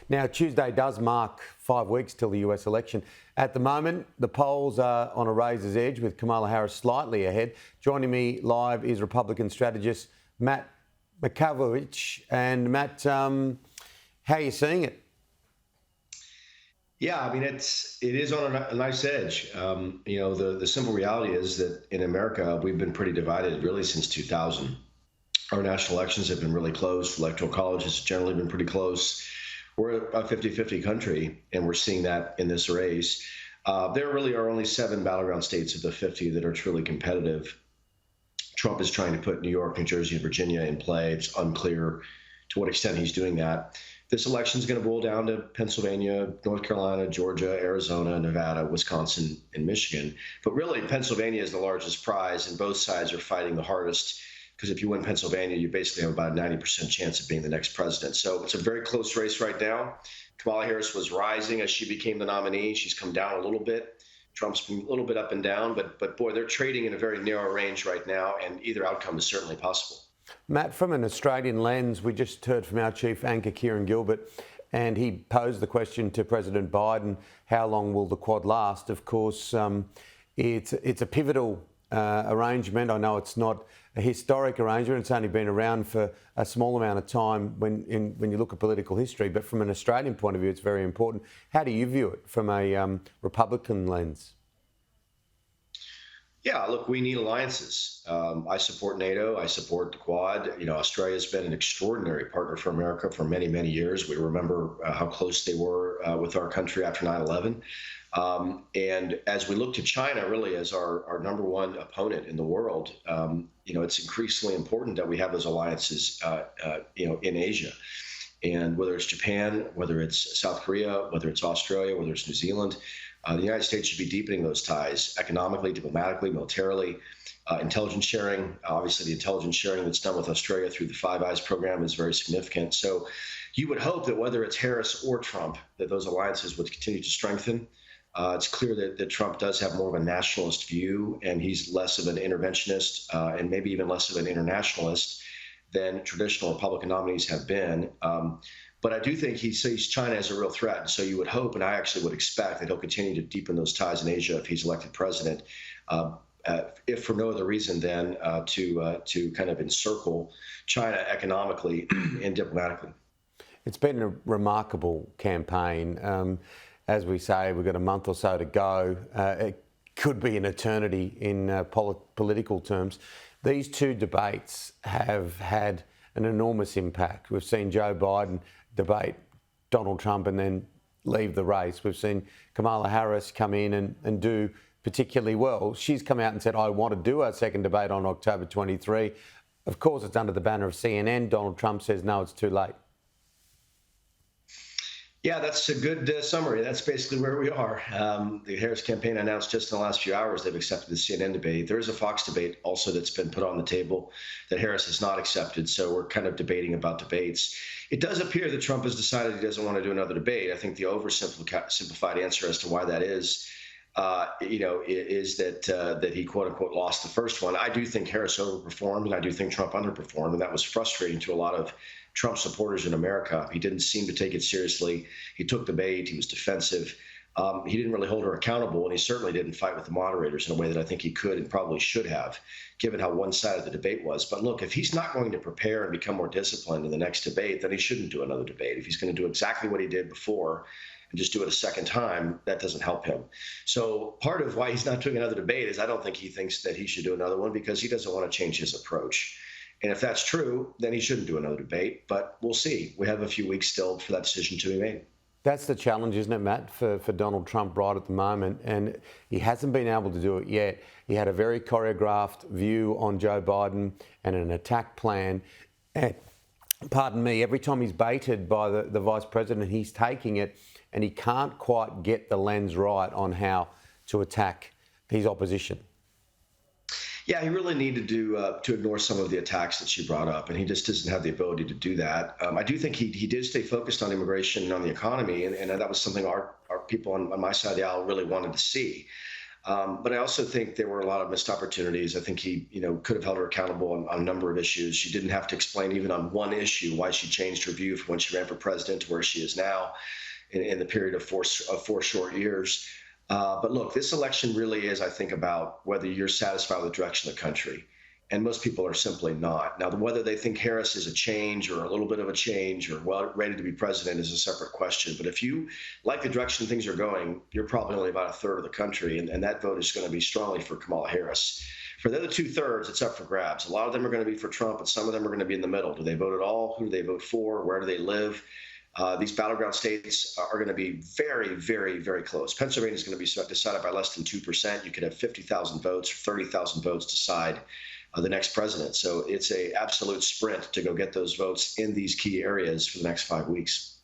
Now, Tuesday does mark 5 weeks till the US election. At the moment, the polls are on a razor's edge with Kamala Harris slightly ahead. Joining me live is Republican strategist Matt Makavovich. And Matt, how are you seeing it? Yeah, I mean, it is on a nice edge. The simple reality is that in America, we've been pretty divided really since 2000. Our national elections have been really close. Electoral college has generally been pretty close. We're a 50-50 country, and we're seeing that in this race. There really are only 7 battleground states of the 50 that are truly competitive. Trump is trying to put New York, New Jersey, and Virginia in play. It's unclear to what extent he's doing that. This election is going to boil down to Pennsylvania, North Carolina, Georgia, Arizona, Nevada, Wisconsin, and Michigan. But really, Pennsylvania is the largest prize, and both sides are fighting the hardest. Because if you win Pennsylvania, you basically have about a 90% chance of being the next president. So it's a very close race right now. Kamala Harris was rising as she became the nominee. She's come down a little bit. Trump's been a little bit up and down, but boy, they're trading in a very narrow range right now, and either outcome is certainly possible. Matt, from an Australian lens, we just heard from our chief anchor, Kieran Gilbert, and he posed the question to President Biden, how long will the Quad last? Of course, it's a pivotal arrangement. I know it's not a historic arrangement. It's only been around for a small amount of time when you look at political history. But from an Australian point of view, it's very important. How do you view it from a Republican lens? Yeah, look, we need alliances. I support NATO. I support the Quad. Australia's been an extraordinary partner for America for many, many years. We remember how close they were with our country after 9/11. And as we look to China, really as our number one opponent in the world, it's increasingly important that we have those alliances, in Asia. And whether it's Japan, whether it's South Korea, whether it's Australia, whether it's New Zealand, the United States should be deepening those ties economically, diplomatically, militarily, intelligence sharing. Obviously, the intelligence sharing that's done with Australia through the Five Eyes program is very significant. So you would hope that whether it's Harris or Trump, that those alliances would continue to strengthen. It's clear that Trump does have more of a nationalist view, and he's less of an interventionist and maybe even less of an internationalist than traditional Republican nominees have been. But I do think he sees China as a real threat. And so you would hope, and I actually would expect, that he'll continue to deepen those ties in Asia if he's elected president, if for no other reason than to kind of encircle China economically and diplomatically. It's been a remarkable campaign. As we say, we've got a month or so to go. It could be an eternity in political terms. These two debates have had an enormous impact. We've seen Joe Biden debate Donald Trump and then leave the race. We've seen Kamala Harris come in and do particularly well. She's come out and said, I want to do a second debate on October 23. Of course, it's under the banner of CNN. Donald Trump says, no, it's too late. Yeah, that's a good summary. That's basically where we are. The Harris campaign announced just in the last few hours they've accepted the CNN debate. There is a Fox debate also that's been put on the table that Harris has not accepted. So we're kind of debating about debates. It does appear that Trump has decided he doesn't want to do another debate. I think the oversimplified answer as to why that is that he quote unquote lost the first one. I do think Harris overperformed, and I do think Trump underperformed, and that was frustrating to a lot of Trump supporters in America. He didn't seem to take it seriously. He took the bait. He was defensive. He didn't really hold her accountable, and he certainly didn't fight with the moderators in a way that I think he could and probably should have, given how one-sided the debate was. But look, if he's not going to prepare and become more disciplined in the next debate, then he shouldn't do another debate. If he's going to do exactly what he did before and just do it a second time, that doesn't help him. So part of why he's not doing another debate is I don't think he thinks that he should do another one because he doesn't want to change his approach. And if that's true, then he shouldn't do another debate. But we'll see. We have a few weeks still for that decision to be made. That's the challenge, isn't it, Matt, for Donald Trump right at the moment? And he hasn't been able to do it yet. He had a very choreographed view on Joe Biden and an attack plan. And, pardon me, every time he's baited by the vice president, he's taking it, and he can't quite get the lens right on how to attack his opposition. Yeah, he really needed to ignore some of the attacks that she brought up, and he just doesn't have the ability to do that. I do think he did stay focused on immigration and on the economy, and that was something our people on my side of the aisle really wanted to see. But I also think there were a lot of missed opportunities. I think he, could have held her accountable on a number of issues. She didn't have to explain even on one issue why she changed her view from when she ran for president to where she is now in the period of four short years. But look, this election really is, I think, about whether you're satisfied with the direction of the country. And most people are simply not. Now, whether they think Harris is a change or a little bit of a change or well ready to be president is a separate question. But if you like the direction things are going, you're probably only about a third of the country. And that vote is going to be strongly for Kamala Harris. For the other two-thirds, it's up for grabs. A lot of them are going to be for Trump, and some of them are going to be in the middle. Do they vote at all? Who do they vote for? Where do they live? These battleground states are going to be very, very, very close. Pennsylvania is going to be decided by less than 2%. You could have 50,000 votes or 30,000 votes decide the next president. So it's a absolute sprint to go get those votes in these key areas for the next 5 weeks.